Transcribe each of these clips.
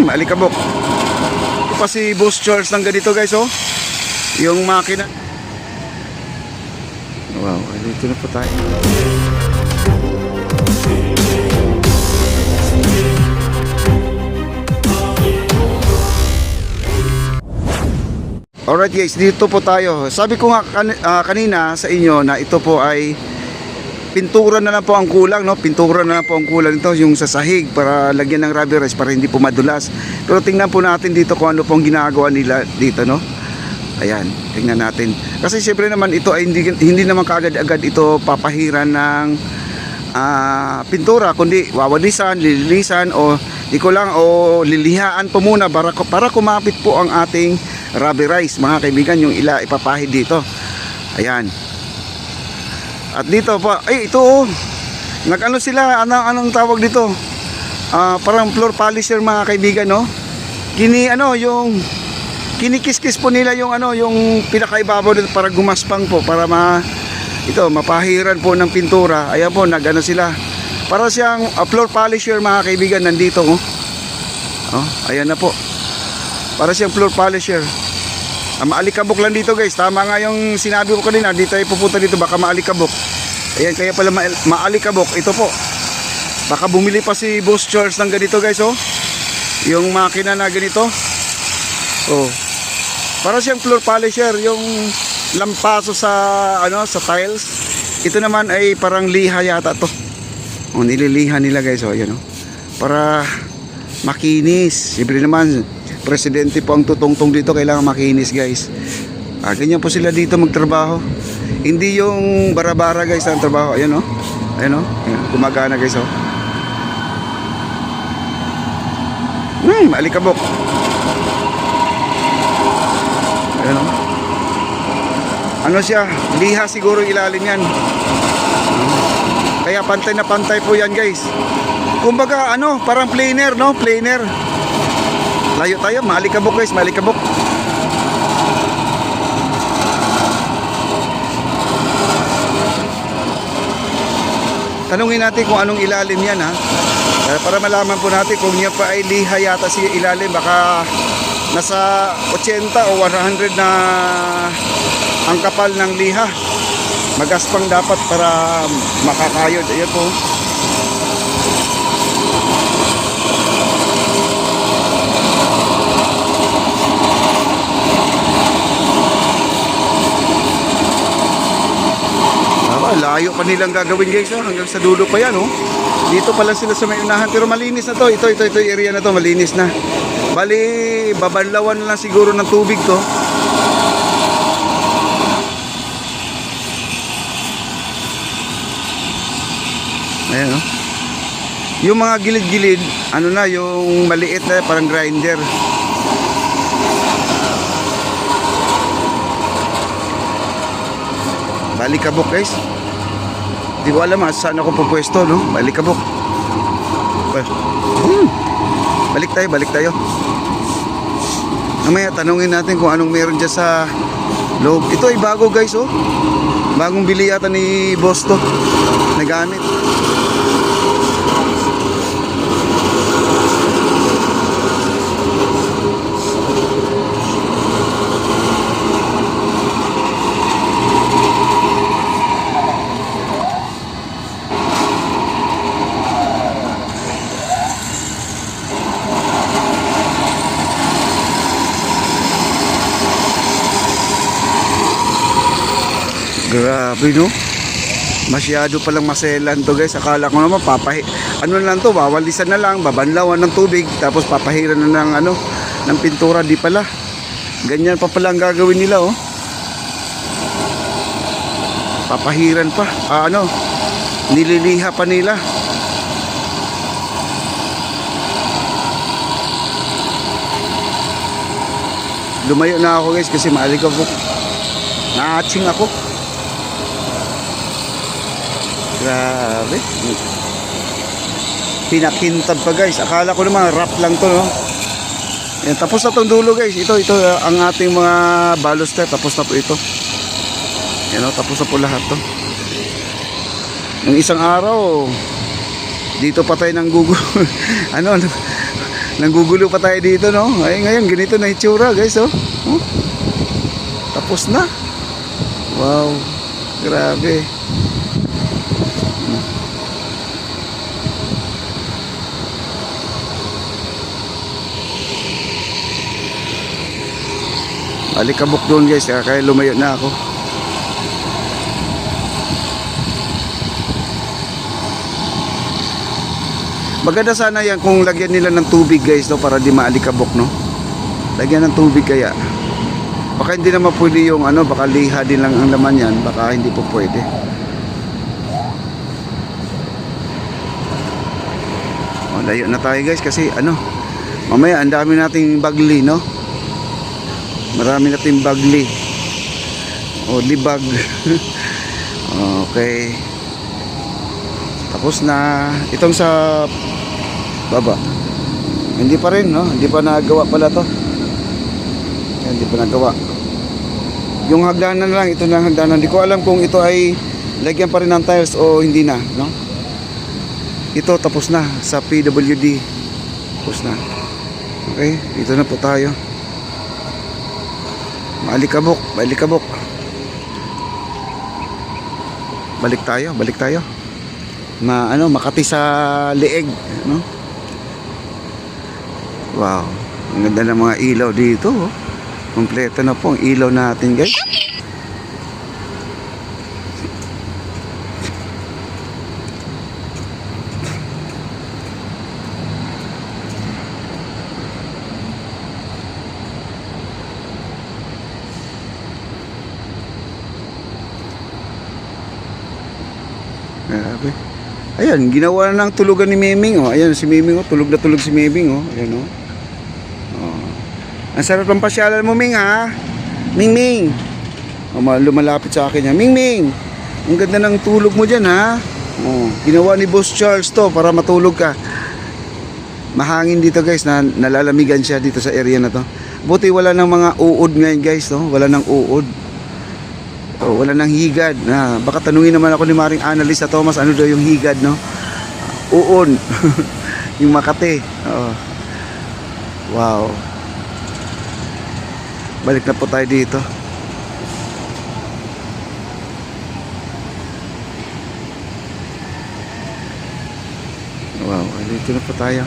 Alikabok. Ito pa si Boss Charles ng ganito guys, oh. Yung makina. Wow, dito na po tayo. Alright guys, dito po tayo. Sabi ko nga kanina sa inyo na ito po ay pintura na lang po ang kulang, no? Pintura na lang po ang kulang nito, yung sa sahig para lagyan ng rubber rice para hindi po madulas. Pero tingnan po natin dito kung ano pong ginagawa nila dito, no? Ayan, tingnan natin. Kasi siyempre naman ito ay hindi naman kaagad-agad ito papahiran ng pintura, kundi wawalisan, lilinisan o lilihaan po muna para kumapit po ang ating rubberized, mga kaibigan, yung ipapahid dito. Ayan. At dito pa, ito oh. Nag-ano sila, anong tawag dito? Parang floor polisher, mga kaibigan, no? Yung kinikis-kis po nila yung yung pinakaibabaw dito para gumaspang po, para mapahiran po ng pintura. Ayan po, nag-ano sila. Para siyang floor polisher, mga kaibigan, nandito oh. Oh, ayan na po. Para siyang floor polisher. Maalikabok lang dito guys. Tama nga yung sinabi ko kanina. Dito ay pupunta dito, baka maalikabok. Ayan, kaya pala maalikabok. Ito po. Baka bumili pa si Boss Charles ng ganito guys, oh. Yung makina na ganito. Oh. Para siyang floor polisher, yung lampaso sa sa tiles. Ito naman ay parang liha yata to. Oh, nililiha nila guys, oh, ayan oh. Para makinis. Siyempre naman, presidente po ang tutungtong dito, kailangan makinis guys. Ganyan po sila dito magtrabaho. Hindi yung bara-bara guys ang trabaho. Ayan oh. Ayan oh. Ayan, gumagana guys oh. Alikabok. Ayan oh. Ano siya? Liha siguro ilalim yan. Kaya pantay na pantay po yan guys. Kumbaga parang planer, no? Planer. Layo tayo, maalikabok guys, maalikabok. Tanungin natin kung anong ilalim yan, ha? Para malaman po natin kung niya pa ay liha yata si ilalim. Baka nasa 80 o 100 na ang kapal ng liha. Magaspang dapat para makakayod. Ayan po. Layo pa nilang gagawin guys, oh. Hanggang sa dulo pa yan, oh. Dito pa lang sila sa may unahan, pero malinis na to. Ito area na to, malinis na. Bali, babanlawan na lang siguro ng tubig to. Ayan, oh. Yung mga gilid-gilid, yung maliit na parang grinder. Balikabok guys. Di ko alam saan ako pupwesto, no? Balikabok. Balik tayo. Mamaya tanungin natin kung anong meron dyan sa loob. Ito ay bago guys, oh. Bagong bili yata ni boss to. Nagamit. Grabe, no? Masyado palang maselan to guys. Akala ko naman lang to, wawalisan na lang, babanlawan ng tubig, tapos papahiran na ng pintura. Di pala. Ganyan pa pala ang gagawin nila, oh. Papahiran pa. Nililiha pa nila. Lumayo na ako guys kasi maalikabok. Naaching ako. Grabe. Pinakintab pa guys. Akala ko naman wrap lang to, no? Yan, tapos na tong dulo guys. Ito ang ating mga baluster. Tapos na po ito. Yan, tapos na po lahat to. Nung isang araw, dito pa tayo ng gugulo. Nanggugulo pa tayo dito, no? Ay, ngayon, ganito na itsura, guys, oh. Oh. Tapos na. Wow. Grabe. Alikabok doon, guys, kaya lumayo na ako. Maganda sana yan kung lagyan nila ng tubig, guys, no, para di maalikabok, no. Lagyan ng tubig kaya. Baka hindi naman pwede yung ano, baka liha din lang ang laman yan, baka hindi po pwede. O, layo na tayo, guys, kasi ano, mamaya ang dami nating bagli, no. Marami nating bagli. O, libag. Okay. Tapos na. Itong sa baba. Hindi pa rin, no? Hindi pa nagawa pala to. Yan, hindi pa nagawa. Yung hagdanan lang, ito na ang hagdanan. Hindi ko alam kung ito ay lagyan pa rin ng tiles o hindi na, no? Ito tapos na sa PWD. Tapos na. Okay, dito na po tayo. Maalikabok, maalikabok. Balik tayo. Makati sa leeg, no? Wow, ang ganda ng mga ilaw dito, oh. Kompleto na po ang ilaw natin, guys. Grabe. Ayan, ginawa na ng tulugan ni Meming, oh. Ayan si Meming, oh. Tulog na tulog si Meming, oh. Ayan, oh. Oh. Ang sarap ng pasyalan mo, Ming, ha? Ming. Oh, lumalapit sa akin yan. Ming. Ang ganda ng tulog mo dyan, ha? Oh. Ginawa ni Boss Charles to para matulog ka. Mahangin dito, guys, na nalalamigan siya dito sa area na to. Buti wala ng mga uod ngayon, guys, no? Wala ng uod. Oh, wala nang higad. Baka tanungin naman ako ni Maring Analisa Thomas, ano daw yung higad, no? Uon. Yung Makati. Oh. Wow. Balik na po tayo dito. Wow, dito na po tayo.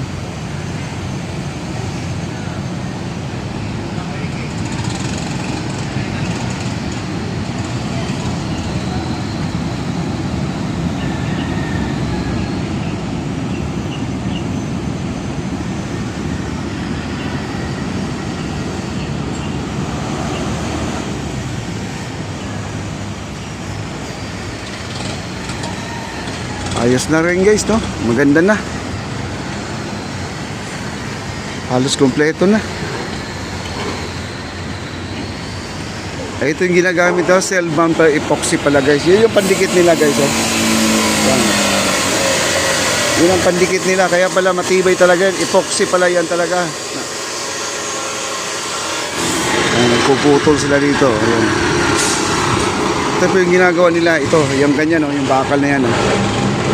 Ayos na rin, guys, no? Maganda na. Halos kompleto na. Ay, ito yung ginagamit daw, cell-bound epoxy pala, guys. Yun yung pandikit nila, guys, oh. Yan. Yun ang pandikit nila, kaya pala matibay talaga yan. Epoxy pala yan talaga. Ayan, nagpuputol sila dito. Ayan. Ito po yung ginagawa nila. Ito, yung ganyan, oh, yung bakal na yan, oh.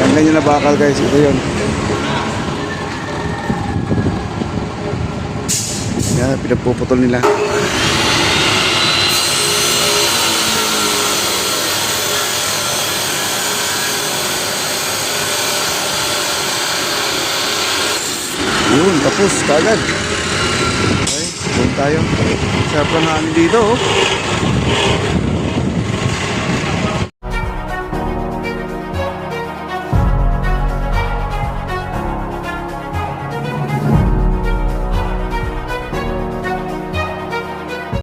Yung ganyan na bakal, guys. Ito yun. Yan, pinagpuputol nila. Yun, tapos kagad. Okay, doon tayo. Sarap lang hangin dito, oh.